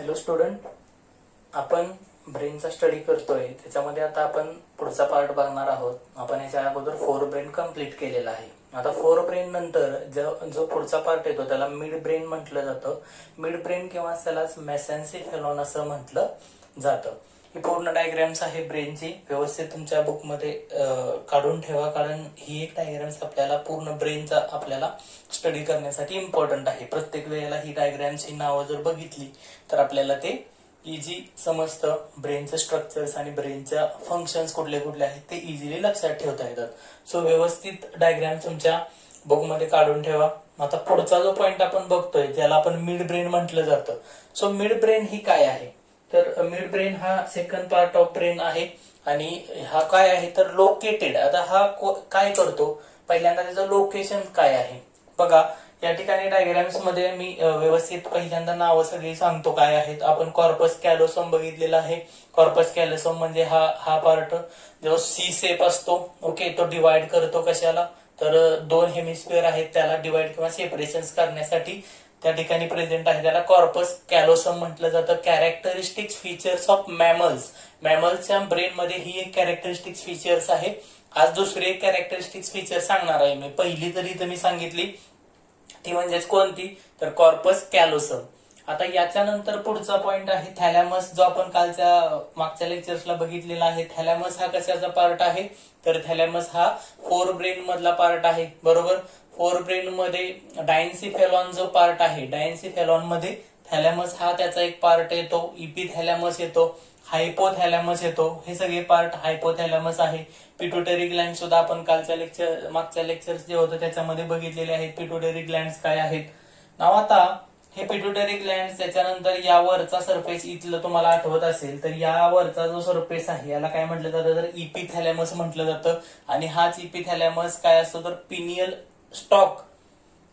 Hello student, आपण ब्रेनचा study करतोय. त्याच्यामध्ये आता आपण पुढचा पार्ट बघणार आहोत. आपण याच्या अगोदर फोर ब्रेन कंप्लीट केलेला आहे. आता फोर ब्रेन नंतर जो पुढचा पार्ट येतो त्याला मिड ब्रेन म्हटलं जातं. मिड ब्रेन किंवा त्यालाच मेसेन्सिफेलॉन असं म्हटलं जातं. ही पूर्ण डायग्रॅम्स आहे ब्रेनची. व्यवस्थित तुमच्या बुकमध्ये काढून ठेवा, कारण ही एक डायग्रॅम्स आपल्याला पूर्ण ब्रेनचा आपल्याला स्टडी करण्यासाठी इम्पॉर्टंट आहे. प्रत्येक वेळेला ही डायग्रॅम्सची नावं जर बघितली तर आपल्याला ते इझी समजतं. ब्रेनचं स्ट्रक्चर्स आणि ब्रेनच्या फंक्शन्स कुठले कुठले आहेत ते इझिली लक्षात ठेवता येतात. सो व्यवस्थित डायग्रॅम तुमच्या बुकमध्ये काढून ठेवा. आता पुढचा जो पॉइंट आपण बघतोय ज्याला आपण मिड ब्रेन म्हटलं जातं. सो मिड ब्रेन ही काय आहे, तर मिड ब्रेन हा सेकंड पार्ट ऑफ ब्रेन आहे. आणि हा काय आहे तर लोकेटेड. आता हा काय करतो, पहिल्यांदा त्याचं लोकेशन काय आहे बघा. या ठिकाणी डायग्राम्स मध्ये मी व्यवस्थित पहिल्यांदा नावं सगळी सांगतो काय आहेत. आपण कॉर्पस कॅलोसम बघितलेला आहे. कॉर्पस कॅलोसम म्हणजे हा पार्ट जो सी शेप असतो. ओके, तो डिवाइड करतो कशाला, तर दोन हेमिस्फिअर आहेत त्याला डिवाइड किंवा सेपरेशन करण्यासाठी त्या ठिकाणी प्रेझेंट आहे. त्याला कॉर्पस कॅलोसम म्हटलं जातं. Characteristics features of mammals. मॅमल्सच्या ब्रेन मध्ये ही एक कॅरेक्टरिस्टिक्स फीचर्स आहे. आज दुसरी एक कॅरेक्टरिस्टिक्स फीचर सांगणार आहे मी. पहिली तरी इथं मी सांगितली ती म्हणजेच कोणती, तर कॉर्पस कॅलोसम. आता याच्यानंतर पुढचा पॉइंट आहे थॅलॅमस, जो आपण कालच्या मागच्या लेक्चर्सला बघितलेला आहे. थॅलॅमस हा कशाचा पार्ट आहे, तर थॅलॅमस हा फोर ब्रेन मधला पार्ट आहे. बरोबर, फोर ब्रेन मध्ये डायन्सिफेलॉन जो पार्ट आहे, डायन्सिफेलॉन मध्ये थॅलॅमस हा त्याचा एक पार्ट येतो. इपिथॅलॅमस येतो, हायपोथॅलॅमस येतो. हे सगळे पार्ट हायपोथॅलॅमस आहे. पिट्युटरी ग्लँड सुद्धा आपण कालच्या मागच्या लेक्चर्स जे होतं त्याच्यामध्ये बघितलेले आहेत. पिट्युटरी ग्लँड काय आहेत नाव. आता हे पिट्युटरी ग्लँड, त्याच्यानंतर यावरचा सरफेस इथलं तुम्हाला आठवत असेल तर यावरचा जो सरफेस आहे याला काय म्हटलं जातं, तर इपिथॅलॅमस म्हटलं जातं. आणि हाच इपिथॅलॅमस काय असतो, तर पिनियल स्टॉक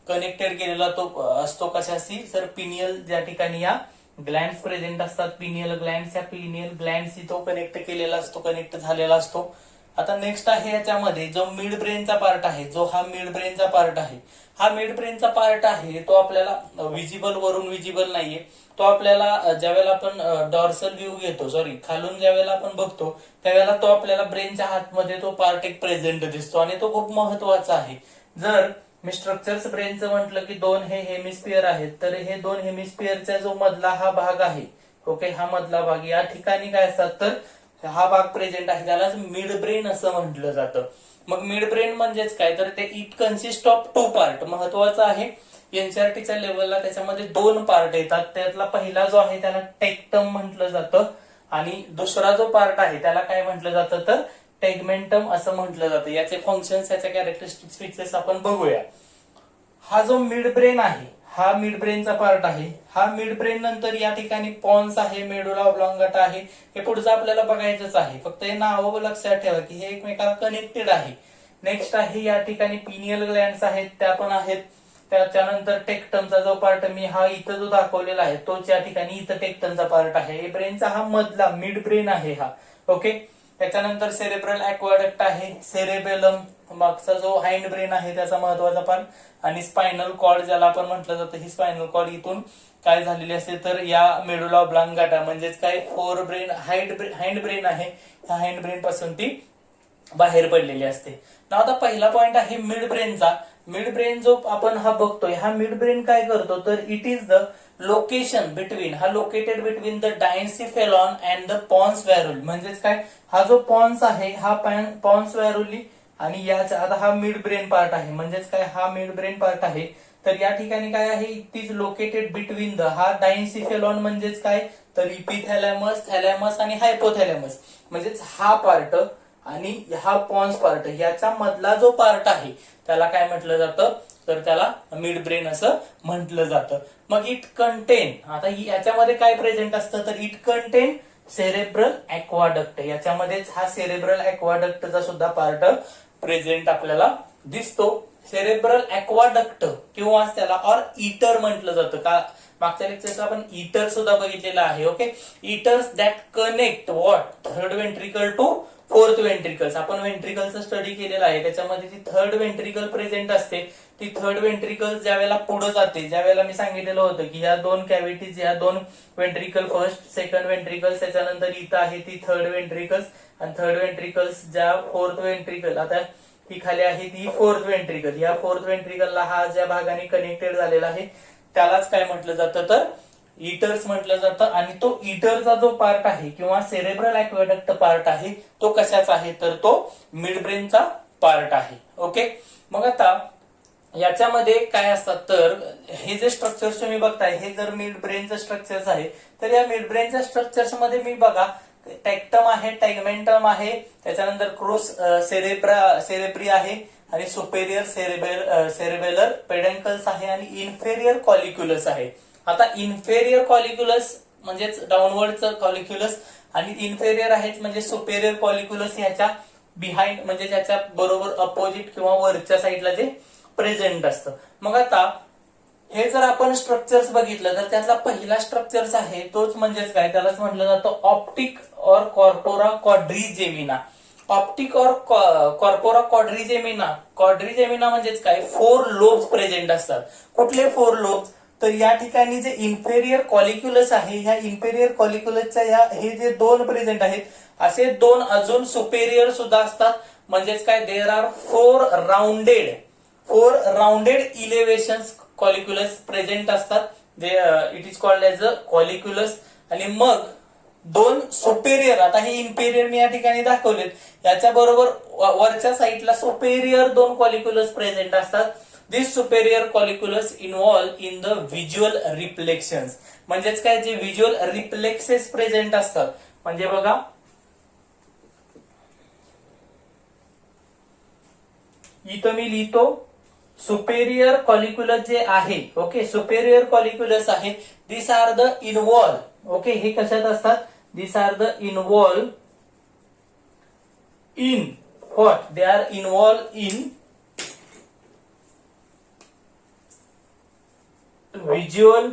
कनेक्टेड केलेला तो असतो कशाशी, तर पिनियल ज्या ठिकाणी या ग्लँड्स प्रेझेंट असतात, पिनियल ग्लँड्स, या पिनियल ग्लँड्सशी तो कनेक्ट केलेला असतो, कनेक्ट झालेला असतो. आता नेक्स्ट आहे याच्यामध्ये जो मिड ब्रेनचा पार्ट आहे, जो हा मिड ब्रेनचा पार्ट आहे. हा मिड ब्रेनचा पार्ट आहे तो आपल्याला विजिबल वरून विजिबल नाहीये. तो आपल्याला ज्यावेळेला आपण डॉर्सल व्ह्यू घेतो, सॉरी खालून ज्यावेळेला आपण बघतो त्यावेळेला तो आपल्याला ब्रेनच्या हातमध्ये तो पार्ट एक प्रेझेंट दिसतो आणि तो खूप महत्वाचा आहे. जर मी स्ट्रक्चर्स ब्रेनचं म्हटलं की दोन हे हेमिस्फिअर आहेत, तर हे दोन हेमिस्फिअरचा जो मधला हा भाग आहे, ओके, हा मधला भाग, या ठिकाणी काय असतात तर हा भाग प्रेझेंट आहे, त्यालाच मिड ब्रेन असं म्हटलं जातं. मग मिड ब्रेन म्हणजेच काय, तर ते it consist of two part. महत्वाचं आहे एनसीईआरटीच्या लेवलला त्याच्यामध्ये दोन पार्ट येतात. त्यातला पहिला जो आहे त्याला टेक्टम म्हटलं जातं आणि दुसरा जो पार्ट आहे त्याला काय म्हटलं जातं, तर टेगमेंटम असं म्हटलं जातं. याचे फंक्शन्स, याचे कॅरेक्टरिस्टिक्स फीचर्स आपण बघूया. हा जो मिड ब्रेन आहे हा मिड ब्रेनचा पार्ट आहे. हा मिड ब्रेन नंतर या ठिकाणी पॉन्स आहे, मेडुला ऑब्लॉंगाटा आहे. हे पुढचं आपल्याला बघायचंच आहे. फक्त हे नाव लक्षात ठेवा की हे एकमेकाला कनेक्टेड आहे. नेक्स्ट आहे या ठिकाणी पिनियल ग्लँड्स आहेत, त्या पण आहेत. त्याच्यानंतर टेक्टमचा जो पार्ट मी हा इथं जो दाखवलेला आहे तोच या ठिकाणी इथं टेक्टमचा पार्ट आहे. ब्रेनचा हा मधला मिड ब्रेन आहे हा, ओके. त्याच्यानंतर सेरेब्रल ऍक्वाडक्ट आहे, सेरेबेलम मागचा जो हाइंड ब्रेन आहे त्याचा महत्वाचा पार्ट, आणि स्पायनल कॉर्ड ज्याला आपण म्हटलं जातं, ही स्पायनल कॉर्ड इथून काय झालेली असते तर या मेडुला ऑब्लॉंगाटा म्हणजेच काय फोर ब्रेन हाइंड ब्रेन आहे, ह्या हाइंड ब्रेन पासून ती बाहेर पडलेली असते. आता पहिला पॉइंट आहे मिड ब्रेनचा. मिड ब्रेन जो आपण हा बघतोय, हा मिड ब्रेन काय करतो तर it is the location between, हा located between the diencephalon and the pons व्हॅरुली. म्हणजेच काय, हा जो पॉन्स आहे हा पॉन्स व्हॅरुली आणि याचा आता हा मिड ब्रेन पार्ट आहे. म्हणजेच काय, हा मिड ब्रेन पार्ट आहे. तर या ठिकाणी काय आहे, it is located between the, हा डायन्सिफेलॉन म्हणजेच काय, तर इपिथॅलॅमस, थॅलॅमस आणि हायपोथॅलॅमस. म्हणजेच हा पार्ट आणि हा पॉन्स पार्ट, याचा मधला जो पार्ट आहे त्याला काय म्हटलं जातं, तर त्याला मिड ब्रेन असं म्हटलं जातं. मग इट कंटेन, आता याच्यामध्ये काय प्रेझेंट असतं तर इट कंटेन सेरेब्रल ऍक्वाडक्ट. याच्यामध्येच हा सेरेब्रल ऍक्वाडक्टचा सुद्धा पार्ट प्रेझेंट आपल्याला दिसतो. सेरेब्रल ऍक्वाडक्ट किंवा त्याला ऑर ईटर म्हटलं जातं. का मागच्या लेक्चरला आपण ईटर सुद्धा बघितलेला आहे, okay. Iters that connect what third ventricle to fourth ventricles. आपण वेंट्रिकलचा स्टडी केलेला आहे, त्याच्यामध्ये जी थर्ड वेंट्रिकल प्रेझेंट असते ती थर्ड वेंट्रिकल ज्या वेळेला पुढे जाते, ज्या वेळेला मी सांगितलेलं होतं की ह्या दोन कॅव्हिटीज, ह्या दोन वेंट्रिकल, फर्स्ट सेकंड वेंट्रिकल्स, त्याच्यानंतर इथं आहे ती थर्ड वेंट्रिकल्स, आणि थर्ड वेंट्रिकल्स ज्या फोर्थ वेंट्रिकल, आता ही खाली आहे ती फोर्थ वेंट्रिकल, या फोर्थ वेंट्रिकलला हा ज्या भागाने कनेक्टेड झालेला आहे त्यालाच काय म्हटलं जातं तर ईटर्स म्हटलं जातं. आणि तो ईटरचा जो पार्ट आहे किंवा सेरेब्रल ऍक्वेडक्ट पार्ट आहे तो कशाचा आहे तर तो मिड ब्रेनचा पार्ट आहे. ओके, मग आता याच्यामध्ये काय असतात तर हे जे स्ट्रक्चर्स तुम्ही बघताय हे जर मिड ब्रेनचं स्ट्रक्चर्स आहे तर या मिड ब्रेनच्या स्ट्रक्चर्स मध्ये मी बघा टेक्टम आहे, टॅगमेंटम आहे, त्याच्यानंतर क्रोस सेरेब्री आहे, आणि सुपेरियर सेरेबेलर पेडन्कल्स आहे, आणि इन्फेरियर कॉलिक्युलस आहे. आता इन्फेरियर कॉलिक्युलस म्हणजेच डाऊनवर्डचं कॉलिक्युलस, आणि इन्फेरियर आहेत म्हणजे सुपेरियर कॉलिक्युलस ह्याच्या बिहाइंड म्हणजे ज्याच्या बरोबर अपोजिट किंवा वरच्या साईडला जे प्रेझेंट असतं. मग आता हे जर आपण स्ट्रक्चर्स बघितलं तर त्यातला पहिला स्ट्रक्चर्स आहे तोच म्हणजेच काय, त्यालाच म्हटलं जातं ऑप्टिक और कॉर्पोरा क्वाड्रिजेमिना. ऑप्टिक और कॉर्पोरा क्वाड्रिजेमिना म्हणजेच काय, 4 लोब्स प्रेझेंट असतात. कुठले 4 लोब्स तर या ठिकाणी जे इन्फेरियर कॉलिक्युलस आहे, ह्या इन्फेरियर कॉलिक्युलसच्या हे जे 2 प्रेझेंट आहेत, असे 2 अजून सुपेरियर सुद्धा असतात. म्हणजेच काय, there are 4 rounded elevations colliculus present असतात. It is called as a colliculus. आणि मग 2 सुपेरियर, आता हे इन्फेरियर मी या ठिकाणी दाखवलेत, याच्या बरोबर वरच्या साईडला सुपेरियर 2 कॉलिक्युलस प्रेझेंट असतात. This superior colliculus involve in the visual reflections. म्हणजेच काय, जे व्हिज्युअल रिफ्लेक्सेस प्रेझेंट असतात, म्हणजे बघा इथं मी लिहितो सुपेरियर कॉलिक्युलस जे आहे, ओके, सुपेरियर कॉलिक्युलस आहे, this are the involve, okay, हे कशात असतात, this are the involve in what, they are involve in visual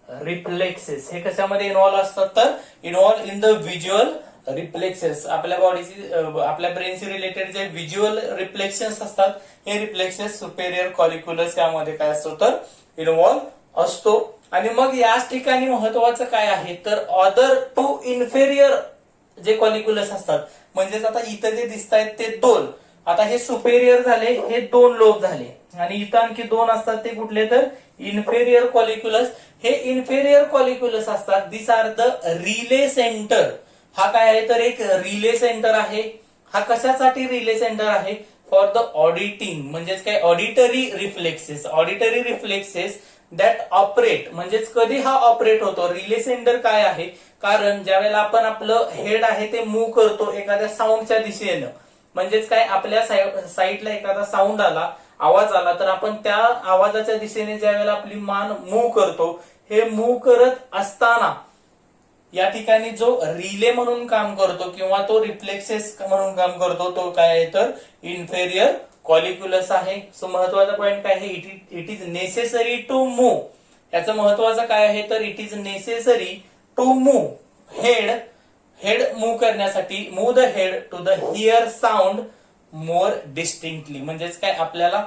reflexes. हे कशामध्ये इन्व्हॉल्व असतात तर involve in the visual reflexes. आपल्या बॉडीची आपल्या ब्रेनशी रिलेटेड जे व्हिज्युअल रिफ्लेक्शन्स असतात हे रिफ्लेक्सेस सुपेरियर कॉलिक्युलस यामध्ये काय असतो तर इन्व्हॉल्व असतो. आणि मग याच ठिकाणी महत्वाचं काय आहे तर अदर 2 इन्फेरियर जे कॉलिक्युलस असतात, म्हणजेच आता इथं जे दिसत आहेत ते 2, आता हे सुपेरियर झाले, हे 2 लोब झाले, आणि इथं आणखी 2 असतात ते कुठले तर इन्फेरियर कॉलिक्युलस. हे इन्फेरियर कॉलिक्युलस असतात, this are the relay centre. हा काय आहे तर एक रिले सेंटर आहे. हा कशासाठी रिले सेंटर आहे, फॉर द ऑडिटिंग, म्हणजेच काय ऑडिटरी रिफ्लेक्सेस दॅट ऑपरेट. म्हणजेच कधी हा ऑपरेट होतो, रिले सेंटर काय आहे, कारण ज्या वेळेला आपण आपलं हेड आहे ते मूव्ह करतो एखाद्या साऊंडच्या दिशेनं, म्हणजेच काय आपल्या साईडला एखादा साऊंड आला, आवाज आला, तर आपण त्या आवाजाच्या दिशेने ज्या वेळेला आपली मान मूव्ह करतो, हे मूव्ह करत असताना या ठिकाणी जो रिले म्हणून काम करतो किंवा तो रिफ्लेक्सेस म्हणून काम करतो तो काय आहे तर इन्फेरियर कॉलिक्युलस आहे. सो महत्वाचा पॉइंट काय आहे, it is necessary to move. याचं महत्वाचं काय आहे तर it is necessary to move head move करण्यासाठी, move the head to the hear sound more distinctly. म्हणजेच काय, आपल्याला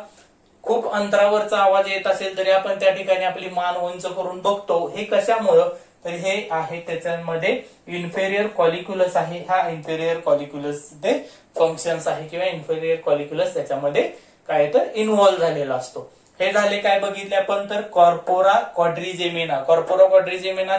खूप अंतरावरचा आवाज येत असेल तरी आपण त्या ठिकाणी आपली मान उंच करून बघतो. हे कशामुळं तर हे आहे त्याच्यामध्ये इन्फेरियर कॉलिक्युलस आहे. हा इन्फेरियर कॉलिक्युलस ते फंक्शन्स आहे किंवा इन्फेरियर कॉलिक्युलस त्याच्यामध्ये काय तर इन्व्हॉल्व झालेला असतो. हे झाले काय बघितले आपण तर कॉर्पोरा क्वाड्रिजेमिना.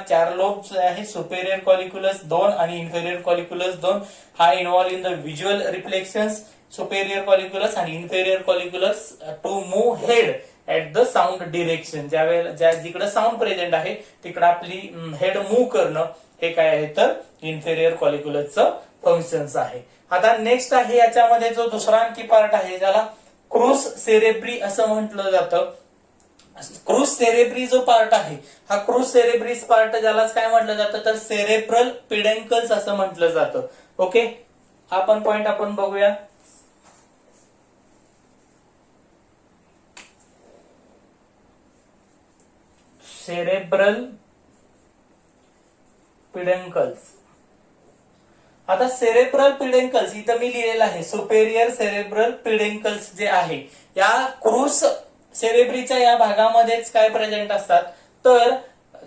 4 लोब्स आहे, सुपेरियर कॉलिक्युलस 2 आणि इन्फेरियर कॉलिक्युलस 2. हा involve in the visual reflections superior colliculus आणि inferior colliculus to move head at the sound direction. ज्या जिकडे साऊंड प्रेझेंट आहे तिकडे आपली हेड मूव्ह करणं हे काय आहे तर इन्फेरियर कॉलिक्युलसचं फंक्शन्स आहे. आता नेक्स्ट आहे याच्यामध्ये जो दुसरा आणखी पार्ट आहे ज्याला क्रूस सेरेब्री असं म्हटलं जातं. क्रूस सेरेब्री जो पार्ट आहे हा क्रूस सेरेब्रिस पार्ट ज्यालाच काय म्हटलं जातं तर सेरेब्रल पेडन्कल्स असं म्हटलं जातं. ओके, हा पण पॉइंट आपण बघूया. सेरेब्रल पेडन्कल्स. आता सेरेब्रल पिडेंकल्स इथं मी लिहिलेलं आहे, सुपेरियर सेरेब्रल पिडेंकल्स जे आहे या क्रूस सेरेब्रीच्या या भागामध्येच काय प्रेझेंट असतात, तर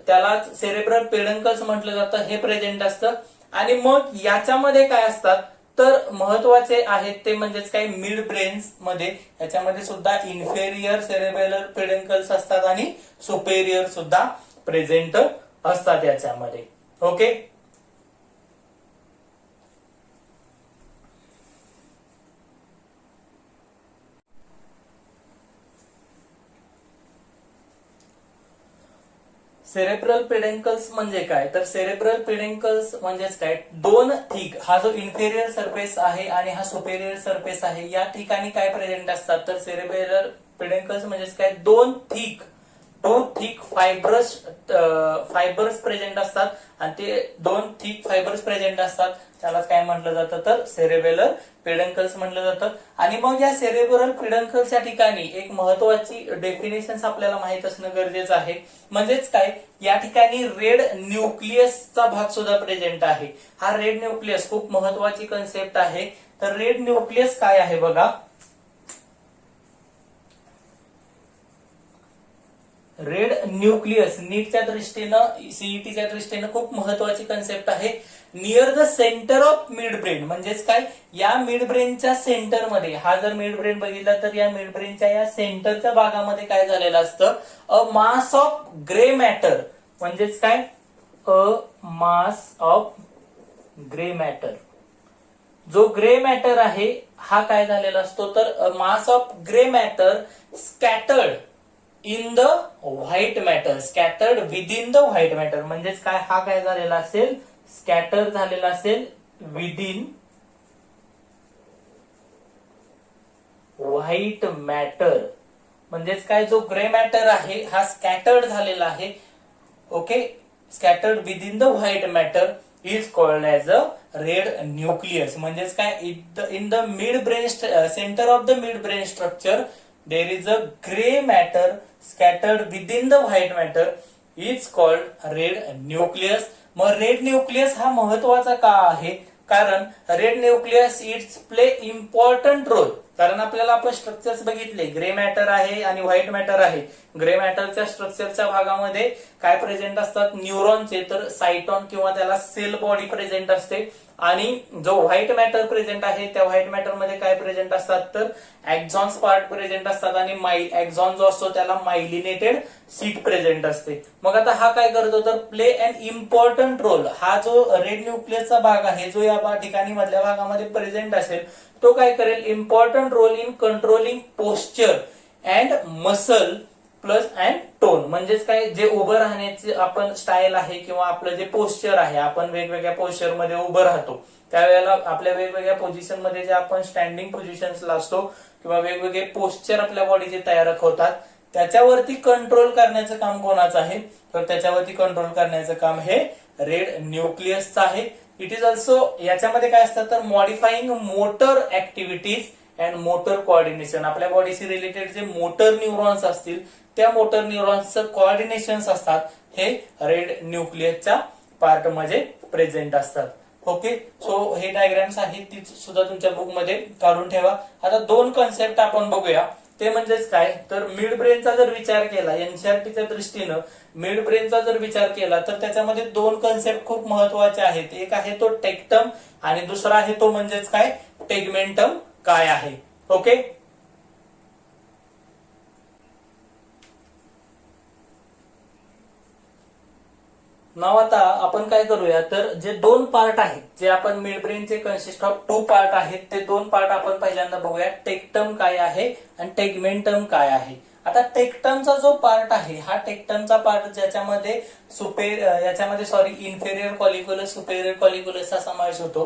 त्याला सेरेब्रल पिडेंकल्स म्हटलं जातं, हे प्रेझेंट असतं. आणि मग याच्यामध्ये काय असतात तर महत्वाचे आहेत ते म्हणजेच काय मिड ब्रेन्स मध्ये याच्यामध्ये सुद्धा इन्फेरियर सेरेब्रल पिडेंकल्स असतात आणि सुपेरियर सुद्धा प्रेझेंट असतात याच्यामध्ये. ओके. सेरेब्रल पिडेंकल्स म्हणजे काय, तर सेरेब्रल पिडेंकल्स म्हणजेच काय, दोन थिक, हा जो इन्फेरियर सरफेस आहे आणि हा सुपेरियर सरफेस आहे या ठिकाणी काय प्रेझेंट असतात, तर सेरेब्रल पिडेंकल्स म्हणजेच काय, दोन थिक फायबर्स प्रेझेंट असतात आणि ते दोन थिक फायबर्स प्रेझेंट असतात, त्यालाच काय म्हटलं जातं तर सेरेब्रल पिडेंकल्स म्हटलं जातं. आणि मग या सेरेब्रल पिडेंकल्सच्या ठिकाणी एक महत्वाची डेफिनेशन आपल्याला माहित असणं गरजेचं आहे, म्हणजेच काय, या ठिकाणी रेड न्यूक्लियसचा भाग सुद्धा प्रेझेंट आहे. हा रेड न्यूक्लियस खूप महत्वाची कन्सेप्ट आहे. तर रेड न्यूक्लियस काय आहे बघा, रेड न्यूक्लियस नीटच्या दृष्टीनं, सीईटीच्या दृष्टीनं खूप महत्वाची कन्सेप्ट आहे. Near the centre of mid brain म्हणजेच काय, या मिड ब्रेनच्या सेंटरमध्ये, हा जर मिड ब्रेन बघितला तर या मिड ब्रेनच्या या सेंटरच्या भागामध्ये काय झालेलं असतं, अ मास ऑफ ग्रे मॅटर म्हणजेच काय, अ मास ऑफ ग्रे मॅटर. जो ग्रे मॅटर आहे हा काय झालेला असतो, तर mass of grey matter scattered in the white matter, scattered within the white matter म्हणजेच काय, हा काय झालेला असेल, स्कॅटर झालेला असेल विदिन व्हाईट मॅटर. म्हणजेच काय, जो ग्रे मॅटर आहे हा स्कॅटर्ड झालेला आहे. Okay, scattered within the white matter is called as a red nucleus. म्हणजेच काय, in the mid brain centre of the mid brain structure there is a gray matter scattered within the white matter is called red nucleus. मग red nucleus हा महत्वाचा का आहे, कारण red nucleus it's play important role. कारण आपल्याला आपण structures बघितले, ग्रे मॅटर आहे आणि व्हाईट मॅटर आहे. ग्रे मॅटरच्या स्ट्रक्चरच्या भागामध्ये काय प्रेझेंट असतात, न्यूरॉनचे, तर सायटॉन किंवा त्याला सेल बॉडी प्रेझेंट असते. आणि जो व्हाईट मॅटर प्रेझेंट आहे त्या व्हाईट मॅटर मध्ये काय प्रेझेंट असतात, तर एक्झॉन्स पार्ट प्रेझेंट असतात आणि एक्झॉन जो असतो त्याला मायलिनेटेड सीट प्रेझेंट असते. मग आता हा काय करतो, तर प्ले अन इम्पॉर्टंट रोल. हा जो रेड न्यूक्लियसचा भाग आहे जो या ठिकाणी मधल्या भागामध्ये प्रेझेंट असेल तो काय करेल, important role in controlling posture and muscle plus and tone. म्हणजेच काय, जे उभं राहण्याचे आपण स्टाईल आहे किंवा आपलं जे पोस्चर आहे, आपण वेगवेगळ्या पोस्चर मध्ये उभं राहतो त्यावेळेला आपल्या वेगवेगळ्या पोझिशन मध्ये जे आपण स्टँडिंग पोझिशन्सला असतो किंवा वेगवेगळे पोस्चर आपल्या बॉडीचे तयार होतात त्याच्यावरती कंट्रोल करण्याचं काम कोणाचं आहे, तर त्याच्यावरती कंट्रोल करण्याचं काम हे रेड न्यूक्लियसचं आहे. इट इज ऑल्सो, याच्यामध्ये काय असतं तर मॉडिफाईंग motor activities and motor coordination. आपल्या बॉडीशी रिलेटेड जे मोटर न्यूरॉन्स असतील त्या मोटर न्यूरॉन्सचं कोऑर्डिनेशन्स असतात हे रेड न्यूक्लियसच्या पार्ट मध्ये प्रेझेंट असतात. ओके, सो हे डायग्राम्स आहेत ती सुद्धा तुमच्या बुक मध्ये काढून ठेवा. आता दोन कन्सेप्ट आपण बघूया, ते म्हणजेच काय, तर मिड ब्रेनचा जर विचार केला एनसीईआरटीच्या दृष्टीनं, मिड ब्रेनचा जर विचार केला तर त्याच्यामध्ये दोन कन्सेप्ट खूप महत्वाचे आहेत. एक आहे तो टेक्टम आणि दुसरा आहे तो म्हणजेच काय, टेगमेंटम काय आहे. ओके, नाव आता आपण काय करूया, तर जे दोन पार्ट आहेत, जे आपण मिड ब्रेनचे कन्सिस्ट ऑफ टू पार्ट आहेत, ते दोन पार्ट आपण पहिल्यांदा बघूया. टेक्टम काय आहे आणि टेगमेंटम काय आहे. आता टेक्टमचा जो पार्ट आहे हा टेक्टमचा पार्ट ज्याच्यामध्ये इन्फेरियर कॉलिक्युलस सुपेरियर कॉलिक्युलसचा समावेश होतो.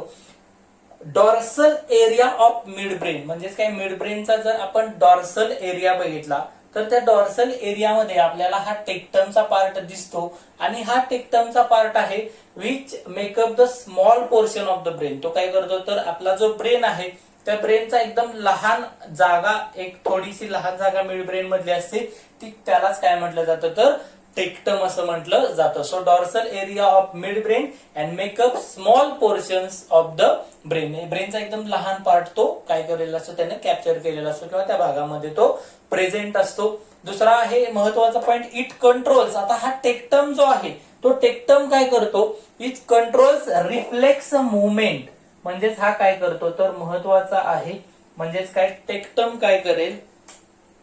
Dorsal area of mid brain म्हणजेच काय, मिड ब्रेनचा जर आपण डॉर्सल एरिया बघितला तर त्या डॉर्सल एरियामध्ये आपल्याला हा टेक्टमचा पार्ट दिसतो आणि हा टेक्टमचा पार्ट आहे which makeup the small portion of the brain. तो काय करतो, तर आपला जो ब्रेन आहे त्या ब्रेनचा एकदम लहान जागा, एक थोडीशी लहान जागा मिड ब्रेन मधली असते ती, त्यालाच काय म्हटलं जातं तर टेक्टम असं म्हटलं जातं. So dorsal area of mid brain and make up small portions of the brain. ब्रेनचा एकदम लहान पार्ट तो काय केलेला असतो, त्याने कॅप्चर केलेला असतो किंवा त्या भागामध्ये तो प्रेझेंट असतो. दुसरा आहे महत्वाचा पॉइंट, इट कंट्रोल्स. आता हा टेक्टम जो आहे तो टेक्टम काय करतो, इट कंट्रोल्स रिफ्लेक्स मुवमेंट. म्हणजेच हा काय करतो तर महत्वाचा आहे, म्हणजेच काय टेक्टम काय करेल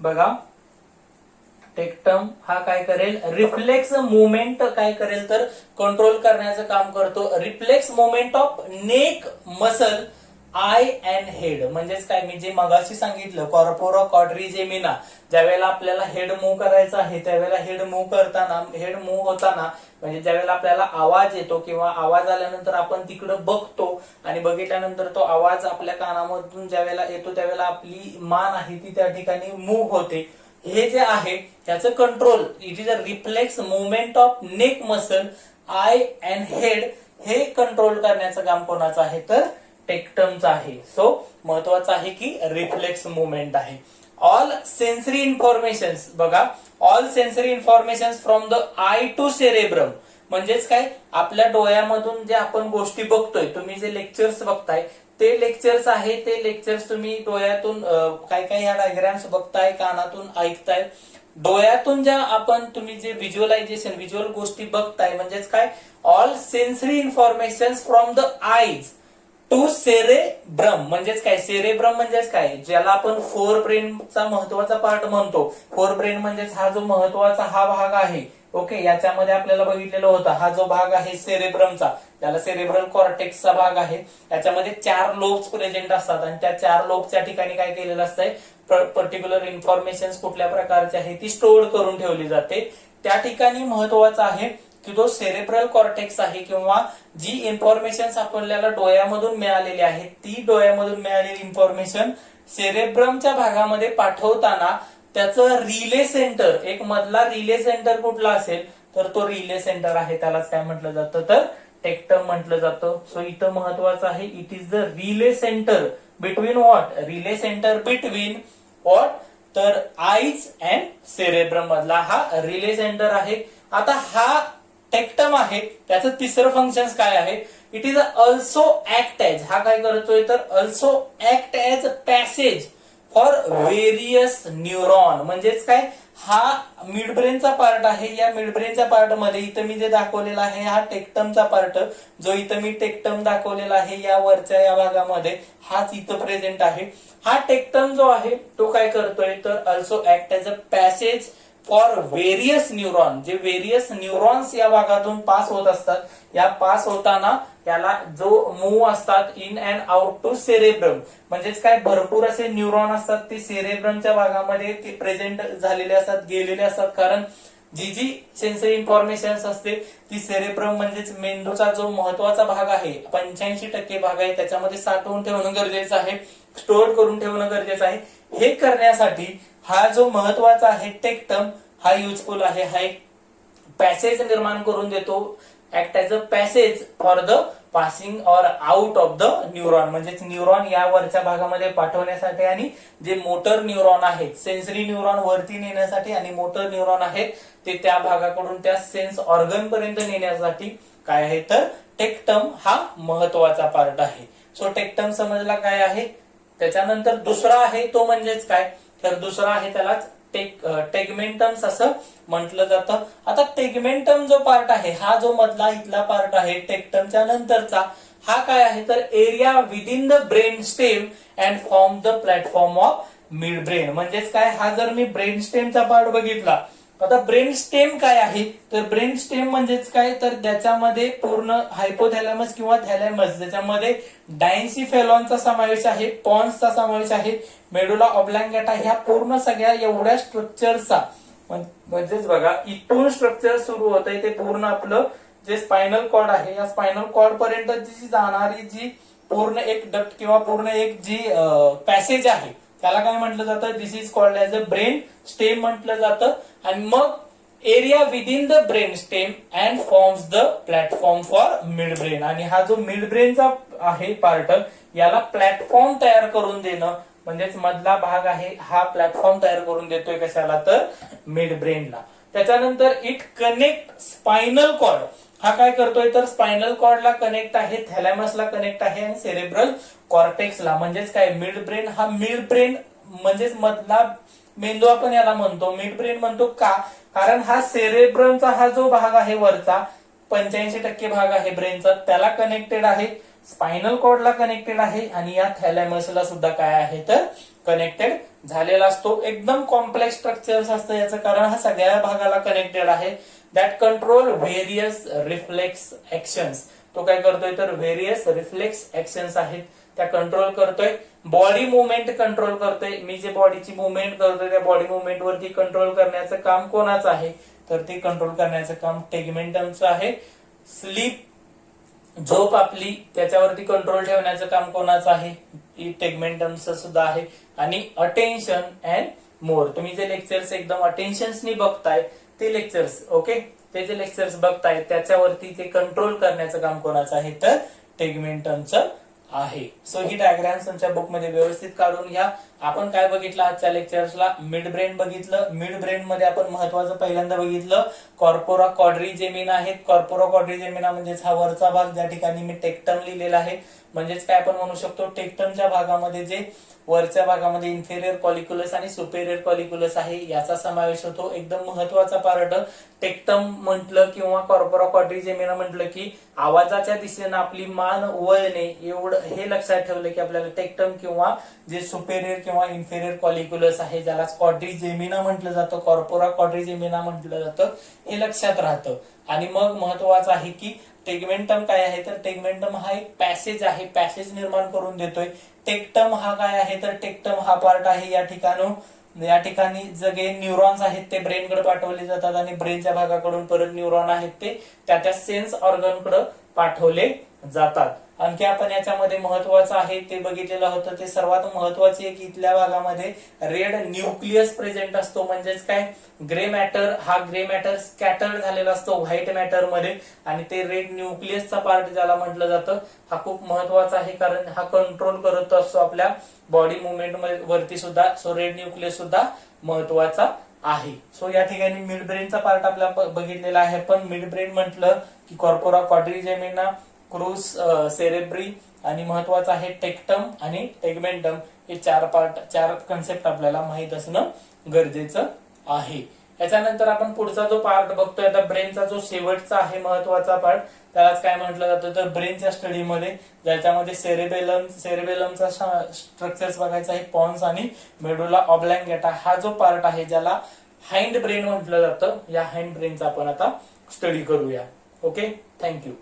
बघा, टेक्टम हा काय करेल, रिफ्लेक्स मुवमेंट काय करेल तर कंट्रोल करण्याचं काम करतो. Reflex movement of neck muscle I and head. म्हणजेच काय, मी जे मगाशी सांगितलं कॉर्पोरा क्वाड्रिजेमिना, ज्यावेळेला आपल्याला हेड मूव्ह करायचा आहे त्यावेळेला हेड मूव्ह होताना म्हणजे ज्यावेळेला आपल्याला आवाज येतो किंवा आवाज आल्यानंतर आपण तिकडे बघतो आणि बघितल्यानंतर तो आवाज आपल्या कानामधून ज्यावेळेला येतो त्यावेळेला आपली मान आहे ती त्या ठिकाणी मूव्ह होते. हे जे आहे त्याचं control, it is a reflex movement of neck muscle I and head. हे कंट्रोल करण्याचं काम कोणाचं आहे तर टेक्टमचा आहे. सो महत्वाचं आहे की रिफ्लेक्स मुवमेंट आहे. ऑल सेन्सरी इन्फॉर्मेशन्स बघा, all sensory informations from the eye to cerebrum. म्हणजेच काय, आपल्या डोळ्यामधून जे आपण गोष्टी बघतोय, तुम्ही जे लेक्चर्स बघताय ते लेक्चर्स आहे, ते लेक्चर्स तुम्ही डोळ्यातून काय काय ह्या डायग्राम्स बघताय, कानातून ऐकताय, डोळ्यातून ज्या आपण तुम्ही जे व्हिज्युअल गोष्टी बघताय. म्हणजेच काय, all sensory information from the eyes to cerebrum. म्हणजेच काय, सेरेब्रम म्हणजेच काय, ज्याला आपण फोर ब्रेनचा महत्वाचा पार्ट म्हणतो. फोर ब्रेन म्हणजेच हा जो महत्वाचा हा भाग आहे. ओके, याच्यामध्ये आपल्याला बघितलेलं होतं हा जो भाग आहे सेरेब्रमचा, त्याला सेरेब्रल कॉर्टेक्सचा भाग आहे. याच्यामध्ये 4 लोब्स प्रेझेंट असतात आणि त्या 4 लोब्सच्या ठिकाणी काय केलेलं असतंय, पर्टिक्युलर इन्फॉर्मेशन कुठल्या प्रकारची आहे ती स्टोअर करून ठेवली जाते. त्या ठिकाणी महत्वाचं आहे की तो सेरेब्रल कॉर्टेक्स आहे किंवा जी इन्फॉर्मेशन आपल्याला डोळ्यामधून मिळालेली आहे ती डोळ्यामधून मिळालेली इन्फॉर्मेशन सेरेब्रमच्या भागामध्ये पाठवताना त्याचं रिले सेंटर, एक मधला रिले सेंटर कुठला असेल तर तो रिले सेंटर आहे, त्यालाच काय म्हटलं जातं तर टेक्टम म्हटलं जातं. सो इथं महत्वाचं आहे, it is the relay centre between what, relay centre between what तर आईज अँड सेरेब्रम मधला हा रिले सेंटर आहे. आता हा टेक्टम आहे, त्याचं तिसरं फंक्शन काय आहे, it is also act as. हा काय करतोय तर also act as passage for various neuron. म्हणजेच काय, हा मिड ब्रेनचा पार्ट आहे. या मिड ब्रेनच्या पार्ट मध्ये इथं मी जे दाखवलेला आहे हा टेक्टमचा पार्ट, जो इथं मी टेक्टम दाखवलेला आहे या वरच्या या भागामध्ये हाच इथं प्रेझेंट आहे. हा टेक्टम जो आहे तो काय करतोय तर also act as a passage for various neuron. जे व्हेरियस न्यूरॉन्स या भागातून पास होत असतात, या पास होताना याला जो मूव्ह असतात in and out to cerebrum. म्हणजेच काय, भरपूर असे न्यूरॉन असतात ते सेरेब्रमच्या भागामध्ये प्रेझेंट झालेले असतात, गेलेले असतात. कारण जी जी सेन्सरी इन्फॉर्मेशन असते ती सेरेब्रम म्हणजेच मेंदूचा जो महत्वाचा भाग आहे, 85% भाग आहे, त्याच्यामध्ये साठवून ठेवणं गरजेचं आहे, स्टोअर करून ठेवणं गरजेचं आहे. हे करण्यासाठी हा जो महत्वाचा आहे टेक्टम हा युजफुल आहे. हा एक पॅसेज निर्माण करून देतो, act as a passage for the passing or out of the neuron. म्हणजेच न्यूरॉन या वरच्या भागामध्ये पाठवण्यासाठी आणि जे मोटर न्यूरॉन आहेत, सेन्सरी न्यूरॉन वरती नेण्यासाठी आणि मोटर न्यूरॉन आहेत ते त्या भागाकडून त्या सेन्स ऑर्गन पर्यंत नेण्यासाठी काय आहे तर टेक्टम हा महत्वाचा पार्ट आहे. सो टेक्टम समजला काय आहे. त्याच्यानंतर दुसरा आहे तो म्हणजेच काय तर दुसरा आहे त्यालाच टेगमेंटम्स असं म्हटलं जातं. आता टेगमेंटम जो पार्ट आहे हा जो मधला इथला पार्ट आहे टेक्टमच्या नंतरचा, हा काय आहे तर area within the brain stem and form the platform of mid brain. म्हणजेच काय, हा जर मी ब्रेन स्टेमचा पार्ट बघितला, आता ब्रेन स्टेम काय आहे तर ब्रेन स्टेम म्हणजेच काय तर त्याच्यामध्ये पूर्ण हायपोथॅलॅमस किंवा थॅलॅमस, ज्याच्यामध्ये डायन्सिफेलॉनचा समावेश आहे, पॉन्सचा समावेश आहे, मेडुला ऑब्लांगेटा, ह्या पूर्ण सगळ्या एवढ्या स्ट्रक्चरचा म्हणजेच बघा इथून स्ट्रक्चर सुरू होत आहे ते पूर्ण आपलं जे स्पायनल कॉर्ड आहे या स्पायनल कॉर्ड पर्यंत जी जाणारी जी पूर्ण एक डक्ट किंवा पूर्ण एक जी पॅसेज आहे त्याला काय म्हटलं जातं, this is called as a brain stem म्हटलं जातं. आणि मग area within the brain stem and forms the platform for mid brain. आणि हा जो मिड ब्रेनचा आहे पार्ट, याला प्लॅटफॉर्म तयार करून देणं, म्हणजेच मधला भाग आहे हा प्लॅटफॉर्म तयार करून देतोय कशाला तर मिड ब्रेनला. त्याच्यानंतर इट कनेक्ट स्पायनल कॉर्ड. हा काय करतोय तर स्पायनल कॉर्डला कनेक्ट आहे, थॅलॅमसला कनेक्ट आहे आणि सेरेब्रल कॉर्टेक्सला. म्हणजेच काय मिड ब्रेन, हा मिड ब्रेन म्हणजेच मधला मेंदू आपण याला म्हणतो, मिड ब्रेन म्हणतो का, कारण हा सेरेब्रमचा हा जो भाग आहे वरचा 85% भाग आहे ब्रेनचा, त्याला कनेक्टेड आहे, स्पायनल कॉर्डला कनेक्टेड आहे आणि या थॅलॅमसला सुद्धा काय आहे तर कनेक्टेड झालेला असतो. एकदम कॉम्प्लेक्स स्ट्रक्चर्स असतं याचं, कारण हा सगळ्या भागाला कनेक्टेड आहे. That control various reflex actions. तो काय करतोय तर व्हेरियस रिफ्लेक्स ऍक्शन्स आहेत त्या कंट्रोल करतोय. बॉडी मुवमेंट कंट्रोल करतोय. मी जे बॉडीची मुवमेंट करतोय त्या बॉडी मुवमेंट वरती कंट्रोल करण्याचं काम कोणाचं आहे तर ते कंट्रोल करण्याचं काम टेगमेंटमचं आहे. स्लीप, झोप आपली, त्याच्यावरती कंट्रोल ठेवण्याचं काम कोणाचं आहे, टेगमेंटमचं सुद्धा आहे. आणि अटेन्शन अँड मोर, तुम्ही जे लेक्चर्स एकदम अटेन्शननी बघताय ते लेक्चर्स, ओके, ते जे लेक्चर्स बघताय त्याच्यावरती ते कंट्रोल करण्याचं काम कोणाचं आहे तर टेगमेंटमचं आहे. सो ही डायग्राम तुमच्या बुक मध्ये व्यवस्थित काढून घ्या. आपण काय बघितलं आजच्या लेक्चर्सला, मिड ब्रेन बघितलं. मिड ब्रेन मध्ये आपण महत्वाचं पहिल्यांदा बघितलं कॉर्पोरा क्वाड्रिजेमिना आहेत. कॉर्पोरा क्वाड्रिजेमिना म्हणजेच हा वरचा भाग, ज्या ठिकाणी मी टेक्टम लिहिलेला आहे. म्हणजेच काय आपण म्हणू शकतो, टेक्टमच्या भागामध्ये जे वरच्या भागामध्ये इन्फेरियर कॉलिक्युलस आणि सुपेरियर कॉलिक्युलस आहे याचा समावेश होतो. एकदम महत्वाचा पार्ट. टेक्टम म्हटलं किंवा कॉर्पोरा क्वाड्रिजेमिना म्हटलं की आवाजाच्या दिशेनं आपली मान वळणे, एवढं हे लक्षात ठेवलं की आपल्याला टेक्टम किंवा जे सुपेरियर किंवा इन्फेरियर कॉलिक्युलस आहे, ज्याला क्वाड्रिजेमिना म्हटलं जातं, कॉर्पोरा क्वाड्रिजेमिना म्हटलं जातं, हे लक्षात राहतं. आणि मग महत्वाचं आहे की टेगमेंटम काय आहे तर टेगमेंटम हा एक पॅसेज आहे, पॅसेज निर्माण करून देतोय. टेक्टम हा काय आहे तर टेक्टम हा पार्ट आहे या ठिकाणी जे न्यूरॉन्स आहेत ते ब्रेनकडे पाठवले जातात आणि ब्रेनच्या भागाकडून परत न्यूरॉन आहेत ते त्या सेन्स ऑर्गनकडे पाठवले जातात. आणखी आपण याच्यामध्ये महत्वाचं आहे ते बघितलेलं होतं, ते सर्वात महत्वाचे की इथल्या भागामध्ये रेड न्यूक्लियस प्रेझेंट असतो. म्हणजेच काय, ग्रे मॅटर, हा ग्रे मॅटर स्कॅटर्ड झालेला असतो व्हाईट मॅटर मध्ये, आणि ते रेड न्यूक्लियसचा पार्ट ज्याला म्हटलं जातं हा खूप महत्वाचा आहे, कारण हा कंट्रोल करत असतो आपल्या बॉडी मुवमेंट वरती सुद्धा. सो रेड न्यूक्लियस सुद्धा महत्वाचा आहे. सो या ठिकाणी मिड ब्रेनचा पार्ट आपला बघितलेला आहे. पण मिड ब्रेन म्हटलं की कॉर्पोरा क्वाड्रिजेमिना, क्रूस सेरेब्री आणि महत्वाचं आहे टेक्टम आणि टेगमेंटम, हे चार कन्सेप्ट आपल्याला माहित असणं गरजेचं आहे. याच्यानंतर आपण पुढचा जो पार्ट बघतोय आता ब्रेनचा जो शेवटचा आहे महत्वाचा पार्ट, त्यालाच काय म्हटलं जातं तर ब्रेनच्या स्टडीमध्ये, ज्याच्यामध्ये सेरेबेलमचा स्ट्रक्चर्स बघायचा आहे, पॉन्स आणि मेडुला ऑब्लॉंगेटा हा जो पार्ट आहे ज्याला हाइंड ब्रेन म्हटलं जातं, या हाइंड ब्रेनचा आपण आता स्टडी करूया. Okay, thank you.